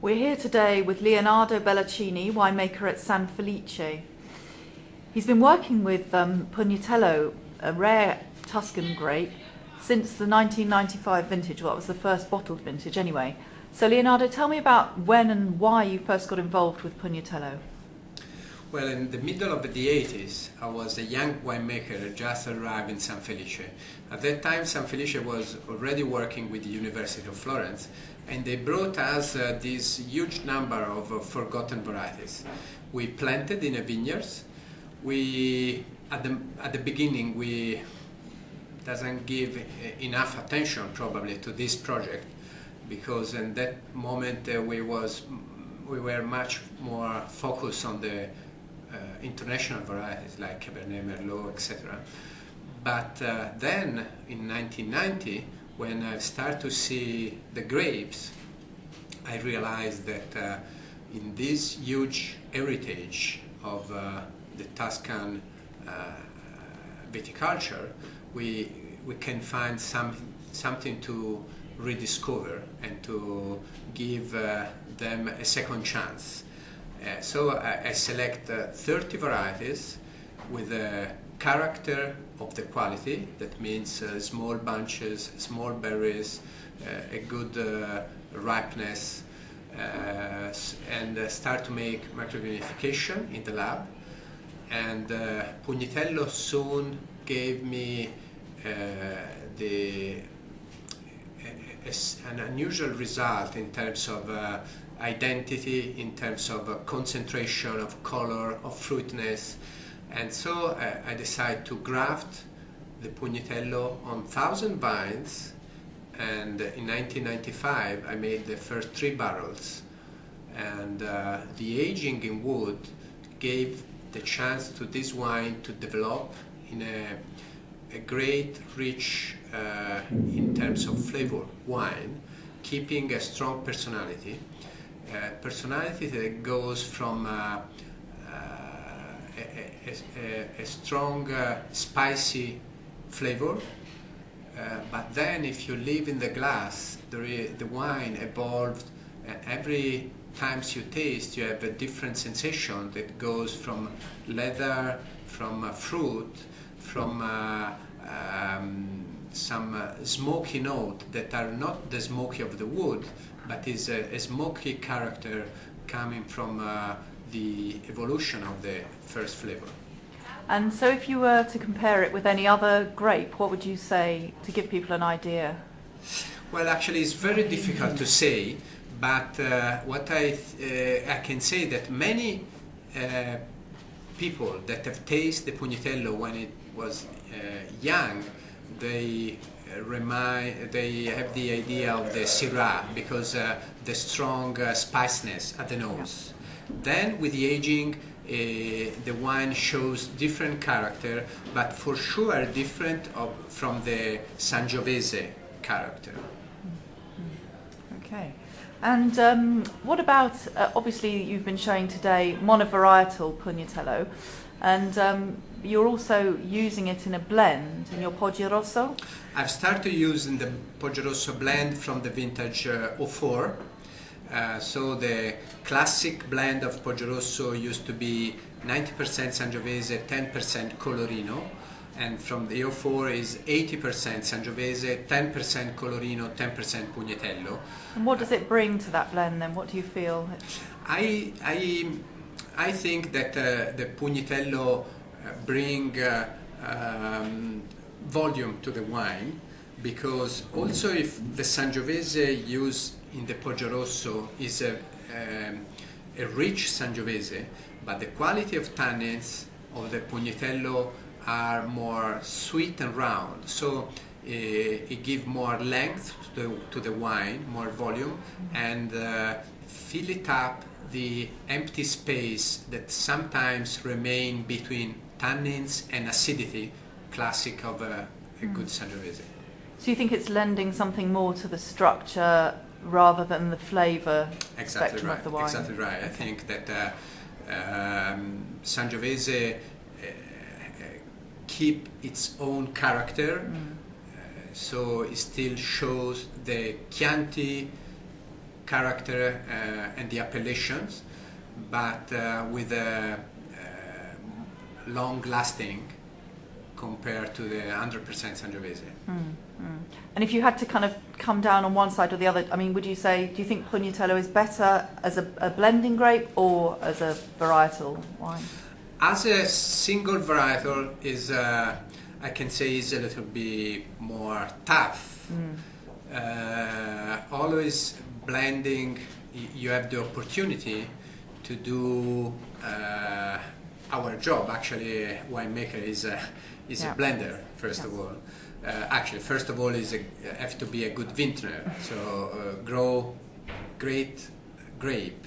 We're here today with Leonardo Bellaccini, winemaker at San Felice. He's been working with Pugnitello, a rare Tuscan grape, since the 1995 vintage. Well, it was the first bottled vintage anyway. So Leonardo, tell me about when and why you first got involved with Pugnitello. Well, in the middle of the 80s, I was a young winemaker just arrived in San Felice. At that time, San Felice was already working with the University of Florence, and they brought us this huge number of forgotten varieties. We planted in a vineyards. At the beginning, we doesn't give enough attention probably to this project, because in that moment we were much more focused on the international varieties like Cabernet Merlot, etc. But then in 1990, when I started to see the grapes, I realized that in this huge heritage of the Tuscan viticulture, we can find something to rediscover and to give them a second chance. So I select 30 varieties with a character of the quality. That means small bunches, small berries, a good ripeness, and start to make microvinification in the lab. And Pugnitello soon gave me an unusual result in terms of identity, in terms of concentration, of color, of fruitness. And so I decided to graft the Pugnitello on 1,000 vines, and in 1995 I made the first 3 barrels. And the aging in wood gave the chance to this wine to develop in a great, rich, in terms of flavor, wine, keeping a strong personality. Personality that goes from a strong, spicy flavor, but then if you leave in the glass, the wine evolved, and every time you taste, you have a different sensation that goes from leather, from fruit, from some smoky note that are not the smoky of the wood, but is a smoky character coming from the evolution of the first flavor. And so if you were to compare it with any other grape, what would you say to give people an idea? Well, actually it's very difficult to say, but what I can say that many people that have tasted the Pugnitello when it was young, they have the idea of the Syrah, because the strong spiciness at the nose. Then with the aging, the wine shows different character, but for sure different from the Sangiovese character. Okay. And what about, obviously you've been showing today monovarietal Pugnitello, and you're also using it in a blend in your Poggiorosso? I've started using the Poggiorosso blend from the vintage 04. So the classic blend of Poggiorosso used to be 90% Sangiovese, 10% Colorino, and from the 04 is 80% Sangiovese, 10% Colorino, 10% Pugnitello. And what does it bring to that blend then? What do you feel? I think that the Pugnitello bring volume to the wine, because also if the Sangiovese used in the Poggiorosso is a rich Sangiovese, but the quality of tannins of the Pugnitello are more sweet and round, so it gives more length to the wine, more volume, and fill it up the empty space that sometimes remain between tannins and acidity, classic of a good Sangiovese. So you think it's lending something more to the structure rather than the flavour spectrum of the wine? Exactly right. I think that Sangiovese keep its own character, so it still shows the Chianti character and the appellations, but with a long lasting compared to the 100% Sangiovese. And if you had to kind of come down on one side or the other, I mean, would you say, do you think Pugnitello is better as a blending grape or as a varietal wine? As a single varietal is, I can say, is a little bit more tough. Always blending, you have the opportunity to do our job. Actually, winemaker is a blender, first of all. Actually, first of all, have to be a good vintner, so grow great grape.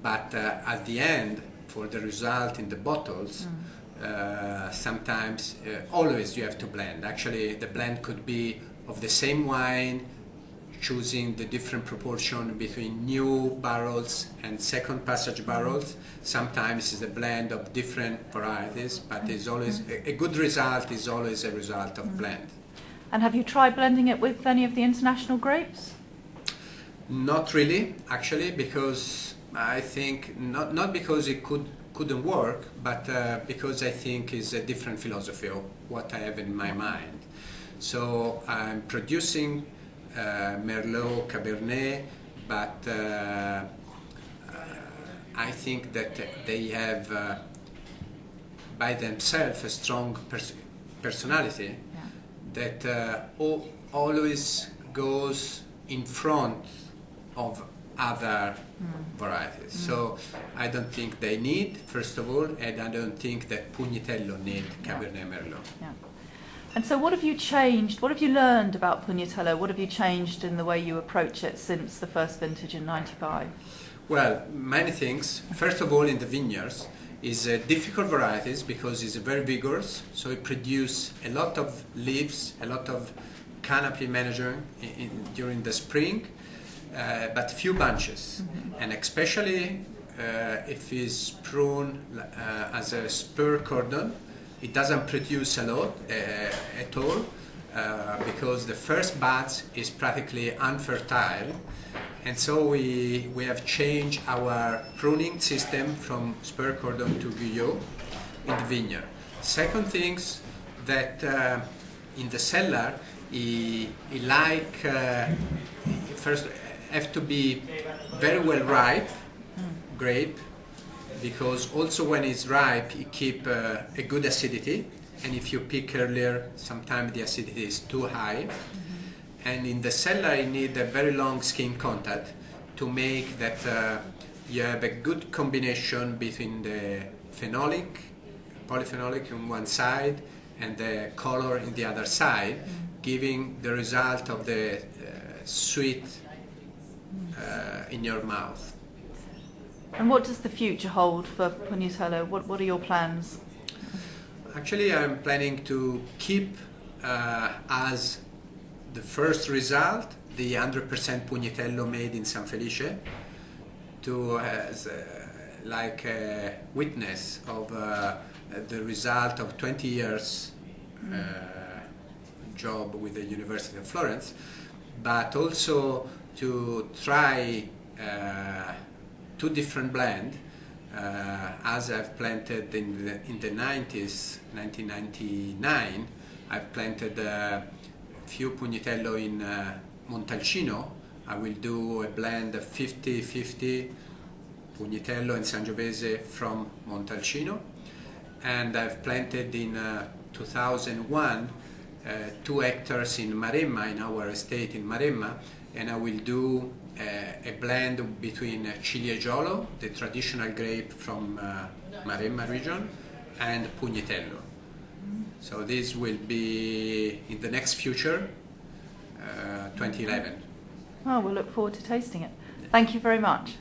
But at the end, for the result in the bottles, sometimes, always you have to blend. Actually, the blend could be of the same wine, choosing the different proportion between new barrels and second passage barrels. Sometimes it's a blend of different varieties, but it's always a good result is always a result of blend. And have you tried blending it with any of the international grapes? Not really, actually, because I think not because it couldn't work, but because I think it's a different philosophy of what I have in my mind. So I'm producing Merlot, Cabernet, but I think that they have by themselves a strong personality that always goes in front of other varieties. So I don't think they need, first of all, and I don't think that Pugnitello need Cabernet Merlot. Yeah. And so what have you changed? What have you learned about Pugnitello? What have you changed in the way you approach it since the first vintage in '95? Well, many things. First of all, in the vineyards, is difficult varieties because it's very vigorous, so it produces a lot of leaves, a lot of canopy management during the spring, but few bunches. And especially if it's pruned as a spur cordon, it doesn't produce a lot at all because the first batch is practically unfertile, and so we have changed our pruning system from spur cordon to guyot in the vineyard. Second things that in the cellar, he like first have to be very well ripe grape, because also when it's ripe it keep a good acidity, and if you pick earlier sometimes the acidity is too high. And in the cellar you need a very long skin contact to make that you have a good combination between the polyphenolic on one side and the color in the other side, giving the result of the sweet in your mouth. And what does the future hold for Pugnitello? What are your plans? Actually, I'm planning to keep as the first result the 100% Pugnitello made in San Felice, to as like a witness of the result of 20 years job with the University of Florence, but also to try two different blends, as I've planted in the 90s, 1999. I've planted a few Pugnitello in Montalcino. I will do a blend of 50-50 Pugnitello and Sangiovese from Montalcino. And I've planted in 2001 2 hectares in Maremma, in our estate in Maremma, and I will do a blend between Ciliegiolo, the traditional grape from Maremma region, and Pugnitello. So this will be in the next future, 2011. Oh, we'll look forward to tasting it. Thank you very much.